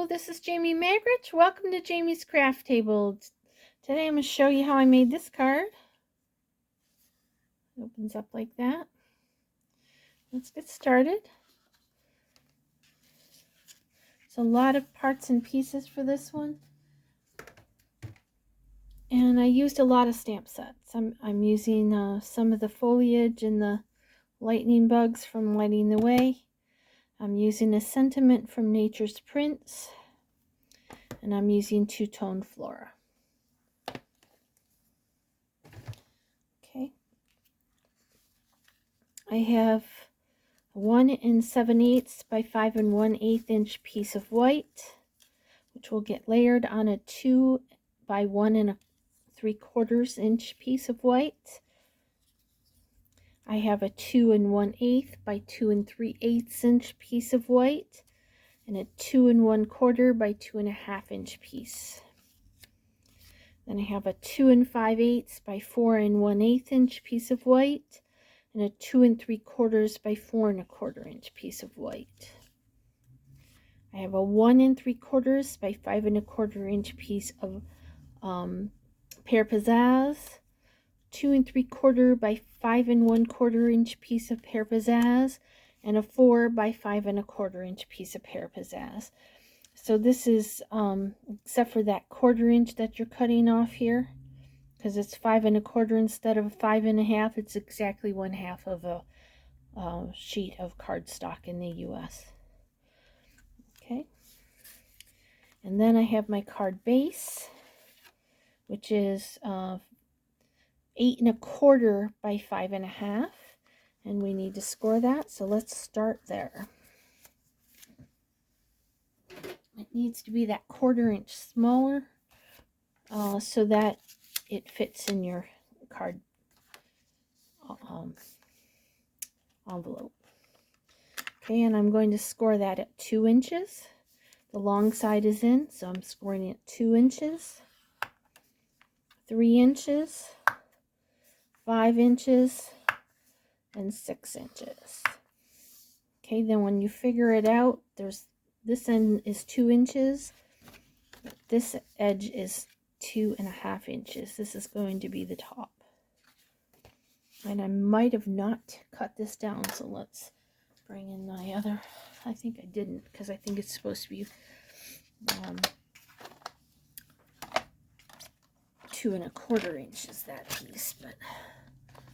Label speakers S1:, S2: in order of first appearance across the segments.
S1: Hello, this is Jamie Magritte. Welcome to Jamie's Craft Table. Today I'm going to show you how I made this card. It opens up like that. Let's get started. It's a lot of parts and pieces for this one. And I used a lot of stamp sets. I'm using some of the foliage and the lightning bugs from Lighting the Way. I'm using a sentiment from Nature's Prints. And I'm using two-tone flora. Okay. I have a 1 7/8 by 5 1/8 inch piece of white, which will get layered on a 2 by 1 3/4 inch piece of white. I have a 2 1/8 by 2 3/8 inch piece of white, and a 2 1/4 by 2 1/2 inch piece. Then I have a 2 5/8 by 4 1/8 inch piece of white, and a 2 3/4 by 4 1/4 inch piece of white. I have a 1 3/4 by 5 1/4 inch piece of pear pizzazz, 2 3/4 by 5 1/4 inch piece of pear pizzazz, and a 4 by 5 1/4 inch piece of pear pizzazz. So this is, except for that 1/4 inch that you're cutting off here, because it's 5 1/4 instead of 5 1/2, it's exactly 1/2 of a sheet of cardstock in the US. Okay, and then I have my card base, which is 8 1/4 by 5 1/2, and we need to score that, so let's start there. It needs to be that 1/4 inch smaller so that it fits in your card envelope. Okay, and I'm going to score that at 2 inches. The long side is in, so I'm scoring it 2 inches, 3 inches, 5 inches, and 6 inches. Okay, then when you figure it out, this end is 2 inches, but this edge is 2 1/2 inches. This is going to be the top. And I might have not cut this down, so let's bring in my other. I think I didn't, because I think it's supposed to be 2 1/4 inches, that piece, but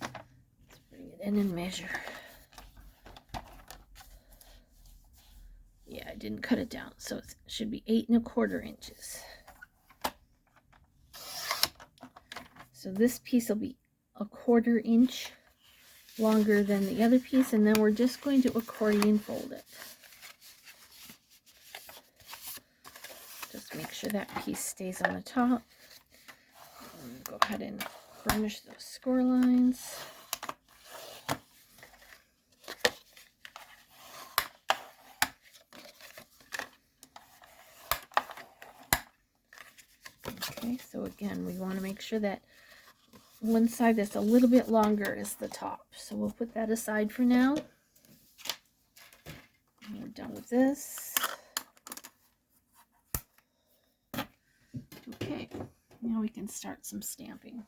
S1: let's bring it in and measure. Yeah, I didn't cut it down, so it should be 8 1/4 inches. So this piece will be a 1/4 inch longer than the other piece, and then we're just going to accordion fold it. Just make sure that piece stays on the top. Go ahead and burnish those score lines. Okay, so again, we want to make sure that one side that's a little bit longer is the top. So we'll put that aside for now. And we're done with this. Okay, now we can start some stamping.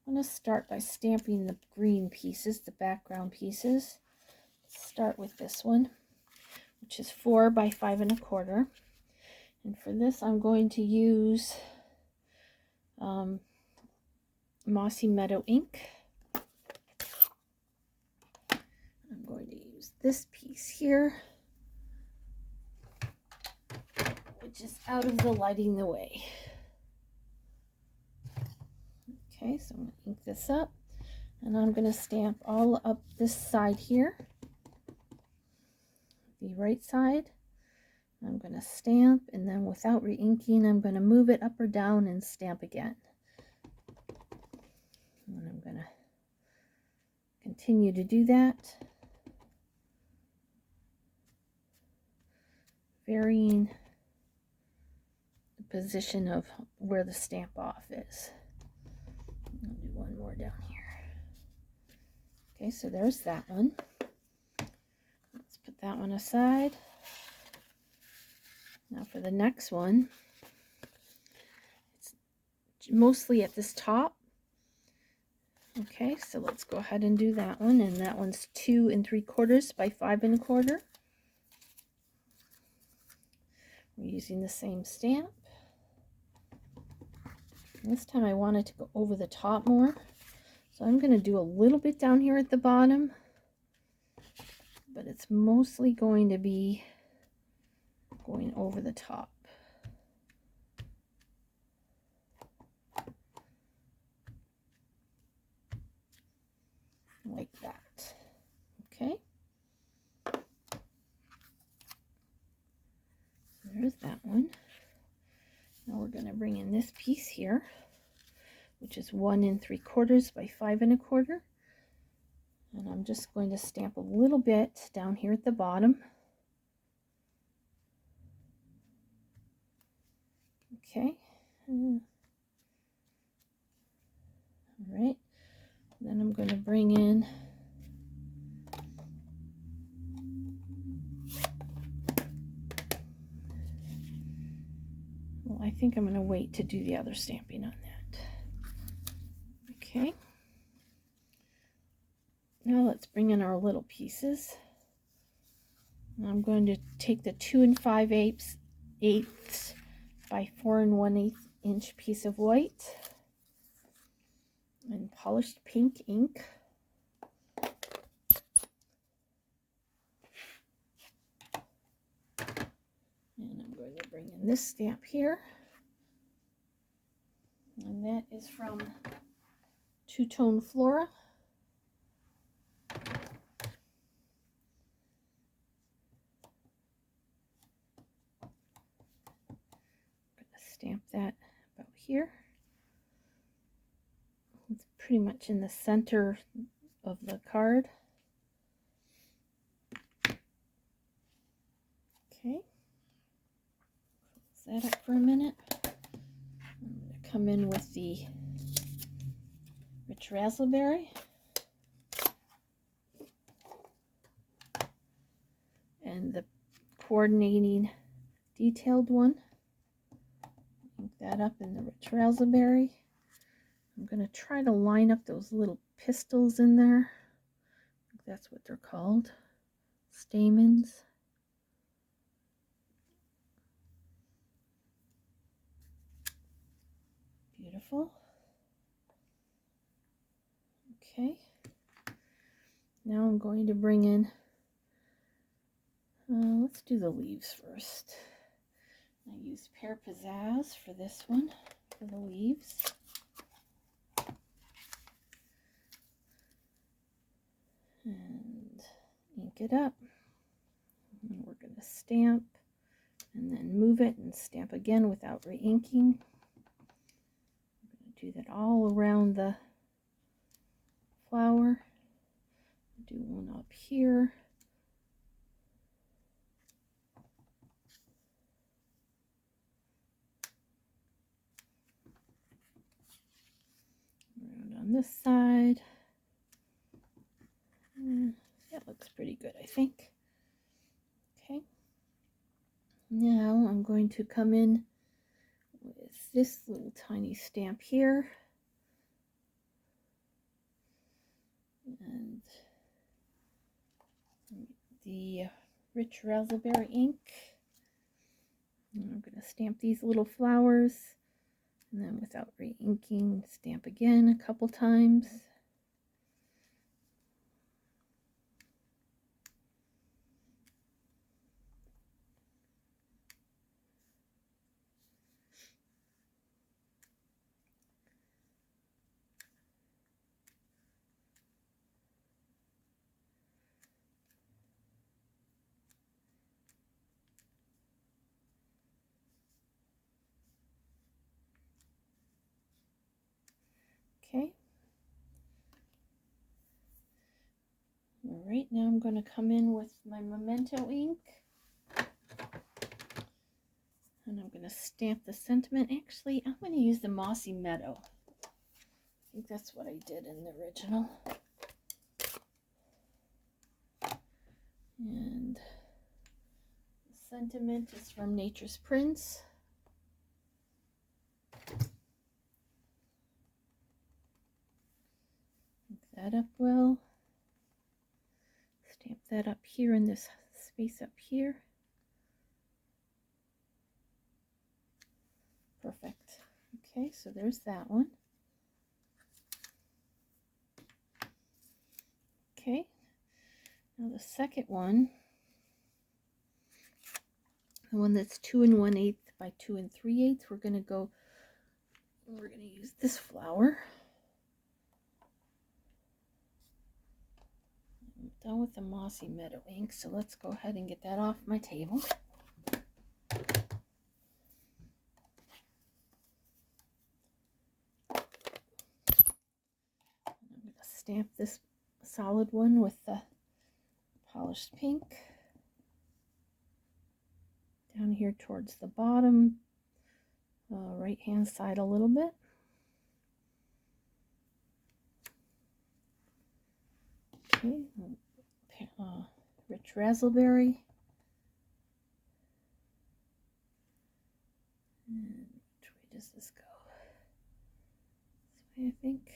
S1: I'm going to start by stamping the green pieces, the background pieces. Let's start with this one, which is 4 by 5 1/4. And for this, I'm going to use Mossy Meadow ink. I'm going to use this piece here, which is out of the Lighting the Way. Okay, so I'm going to ink this up, and I'm going to stamp all up this side here, the right side. I'm going to stamp, and then without re-inking, I'm going to move it up or down and stamp again. And I'm going to continue to do that, varying the position of where the stamp off is. I'll do one more down here. Okay, so there's that one. Let's put that one aside. Now for the next one, it's mostly at this top. Okay, so let's go ahead and do that one, and that one's 2 3/4 by 5 1/4. We're using the same stamp. And this time I wanted to go over the top more, so I'm going to do a little bit down here at the bottom, but it's mostly going to be going over the top. Like that. Okay. There's that one. Now we're going to bring in this piece here, which is 1 3/4 by 5 1/4. And I'm just going to stamp a little bit down here at the bottom. Okay. All right. Then I'm going to bring in I think I'm going to wait to do the other stamping on that. Okay. Now let's bring in our little pieces. I'm going to take the 2 5/8 by 4 1/8 inch piece of white and polished pink ink. And I'm going to bring in this stamp here. And that is from Two Tone Flora. Stamp that about here. It's pretty much in the center of the card. Okay, close that up for a minute. I'm going to come in with the Rich Raspberry and the coordinating detailed one. Ink that up in the Rich Raspberry. I'm going to try to line up those little pistils in there. I think that's what they're called. Stamens. Beautiful. Okay. Now I'm going to bring in, let's do the leaves first. I used Pear Pizzazz for this one, for the leaves. And ink it up. And we're going to stamp and then move it and stamp again without re-inking. I'm going to do that all around the flower. Do one up here. Around on this side. That looks pretty good, I think. Okay. Now I'm going to come in with this little tiny stamp here. And the Rich Raspberry ink. And I'm going to stamp these little flowers. And then without re-inking, stamp again a couple times. Okay. All right, now I'm going to come in with my Memento ink. And I'm going to stamp the sentiment. Actually, I'm going to use the Mossy Meadow. I think that's what I did in the original. And Sentiment is from Nature's Prince. Pick that up well. Stamp that up here in this space up here. Perfect. Okay, so there's that one. Okay, now the second one, the one that's 2 1/8 by 2 3/8, we're going to use this flower. I'm done with the Mossy Meadow ink, so let's go ahead and get that off my table. I'm going to stamp this solid one with the polished pink down here towards the bottom, right hand side a little bit. Okay, rich raspberry. And which way does this go? This way, I think.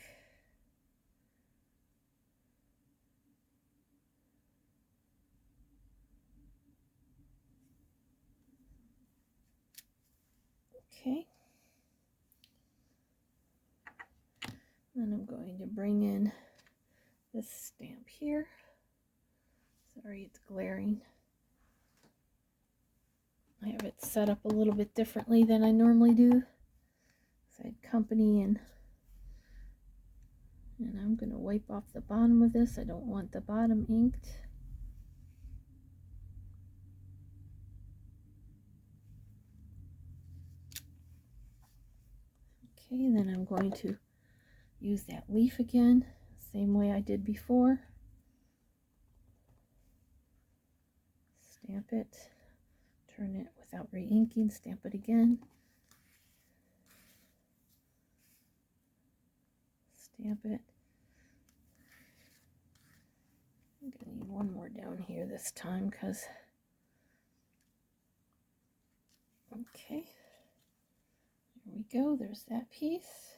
S1: Okay. Then I'm going to bring in this stamp here. Sorry, it's glaring. I have it set up a little bit differently than I normally do. Side company, and I'm going to wipe off the bottom of this. I don't want the bottom inked. Okay, then I'm going to use that leaf again, same way I did before. Stamp it, turn it without re-inking, stamp it again. Stamp it. I'm going to need one more down here this time because, okay, here we go, there's that piece.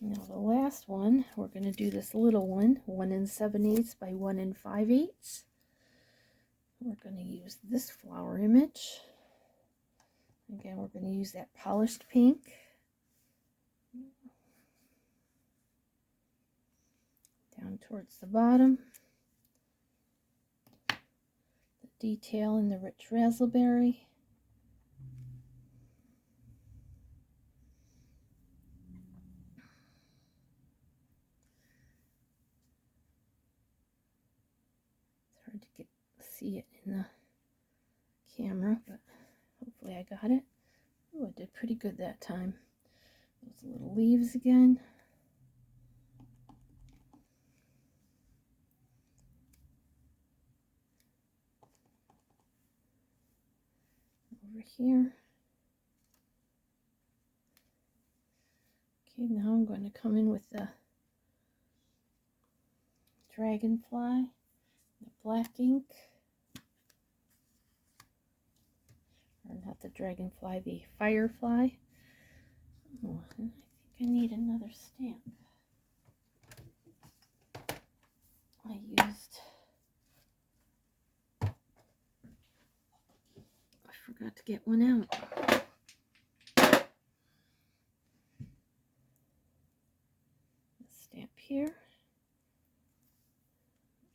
S1: Now the last one, we're going to do this little one, 1 7/8 by 1 5/8. We're going to use this flower image. Again, we're going to use that polished pink. Down towards the bottom. The detail in the rich raspberry. It's hard to see it in the camera, but hopefully I got it. Oh, I did pretty good that time. Those little leaves again. Over here. Okay, now I'm going to come in with the dragonfly, the black ink. Or not the dragonfly, the firefly. Oh, I think I need another stamp. I forgot to get one out. Stamp here.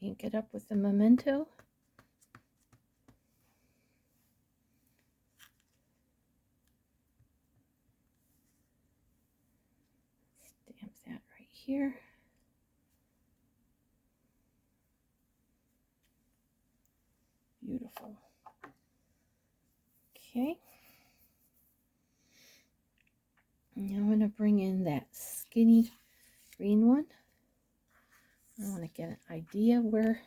S1: Ink it up with the memento. Stamp that right here. Beautiful. Okay. Now I'm going to bring in that skinny green one. I want to get an idea where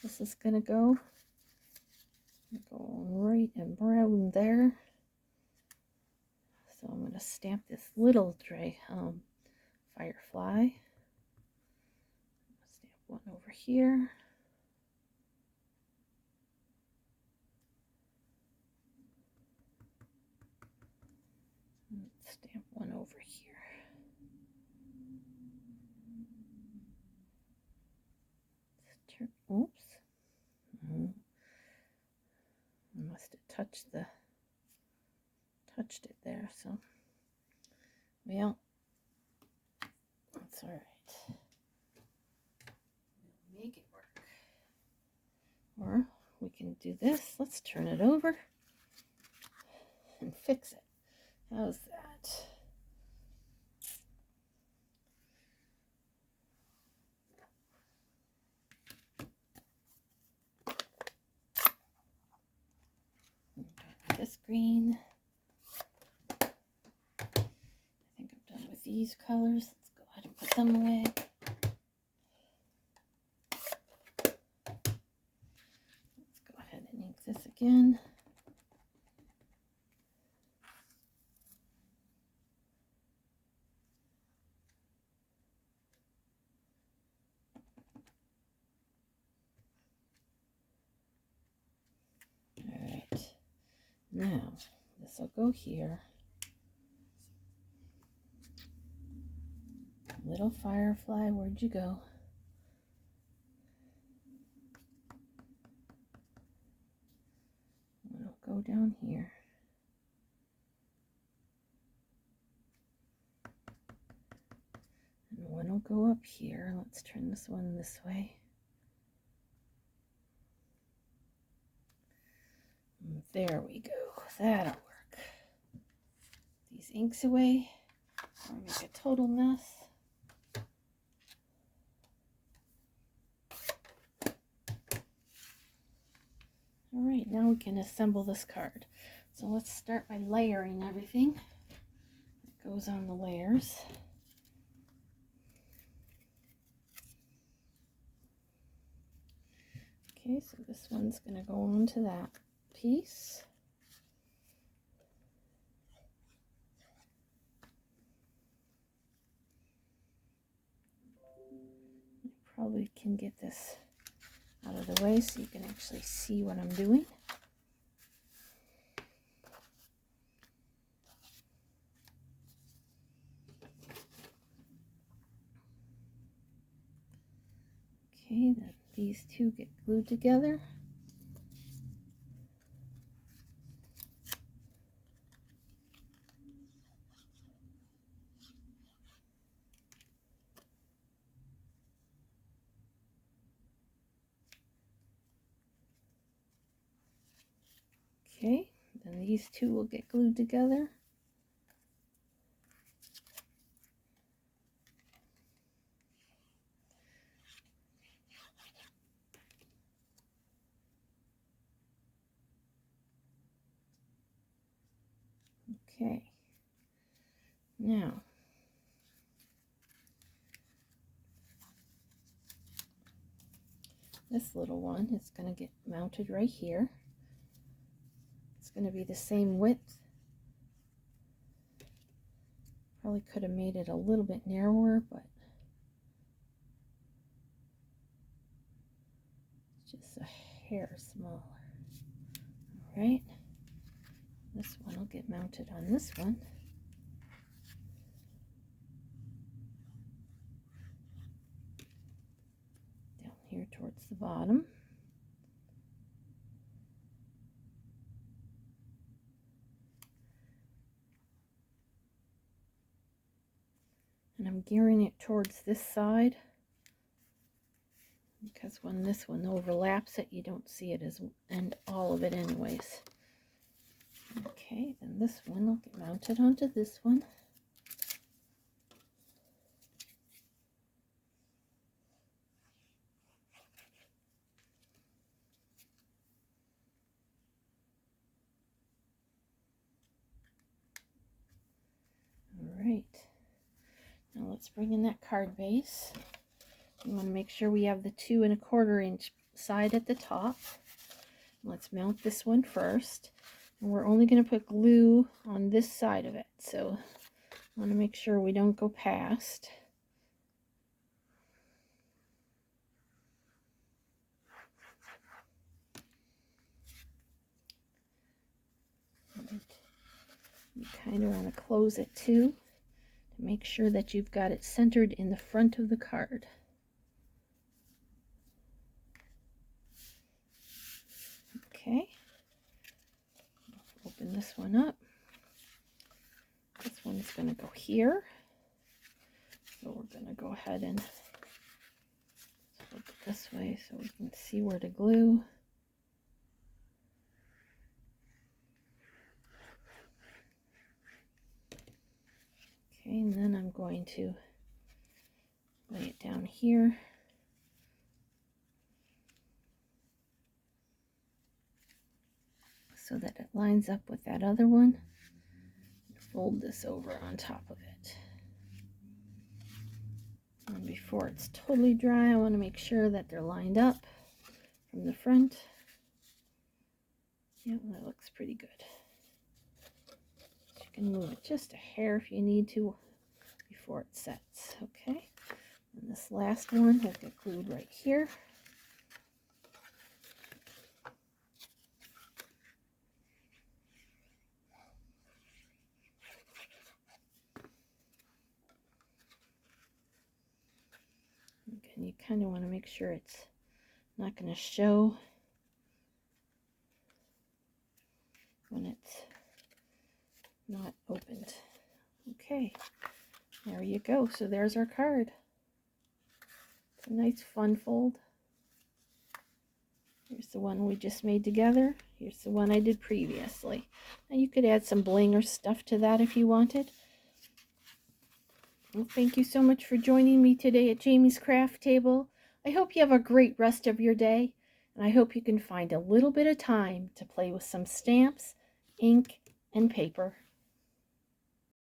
S1: this is going to go. Go right and brown there. So I'm going to stamp this little firefly. Stamp one over here. Stamp one over here. Oops. I must have touched it there, so well, that's all right. We'll make it work. Or we can do this. Let's turn it over and fix it. How's that? This green. I think I'm done with these colors. Let's go ahead and put them away. Let's go ahead and ink this again. Now, this will go here. Little firefly, where'd you go? It'll go down here. And one will go up here. Let's turn this one this way. There we go. That'll work. These inks away. I'll make a total mess. All right, now we can assemble this card. So let's start by layering everything that goes on the layers. Okay, so this one's going to go onto that piece. I probably can get this out of the way so you can actually see what I'm doing. Okay, then these two get glued together. Okay, then these two will get glued together. Okay, now this little one is going to get mounted right here. It's going to be the same width. Probably could have made it a little bit narrower, but it's just a hair smaller. All right, this one will get mounted on this one. Down here towards the bottom. And I'm gearing it towards this side because when this one overlaps it, you don't see it as and all of it anyways. Okay, then this one will get mounted onto this one. All right. Now let's bring in that card base. We want to make sure we have the 2 1/4 inch side at the top. Let's mount this one first. And we're only going to put glue on this side of it. So I want to make sure we don't go past. You kind of want to close it too to make sure that you've got it centered in the front of the card. Okay, open this one up. This one's going to go here. So we're going to go ahead and flip it this way so we can see where to glue. Okay, and then I'm going to lay it down here. So that it lines up with that other one. Fold this over on top of it. And before it's totally dry, I want to make sure that they're lined up from the front. Yep, that looks pretty good. You can move it just a hair if you need to before it sets. Okay, and this last one will get glued right here. Again, you kind of want to make sure it's not going to show when it's not opened. Okay, there you go. So there's our card. It's a nice fun fold. Here's the one we just made together. Here's the one I did previously. Now you could add some bling or stuff to that if you wanted. Well, thank you so much for joining me today at Jamie's Craft Table. I hope you have a great rest of your day, and I hope you can find a little bit of time to play with some stamps, ink, and paper.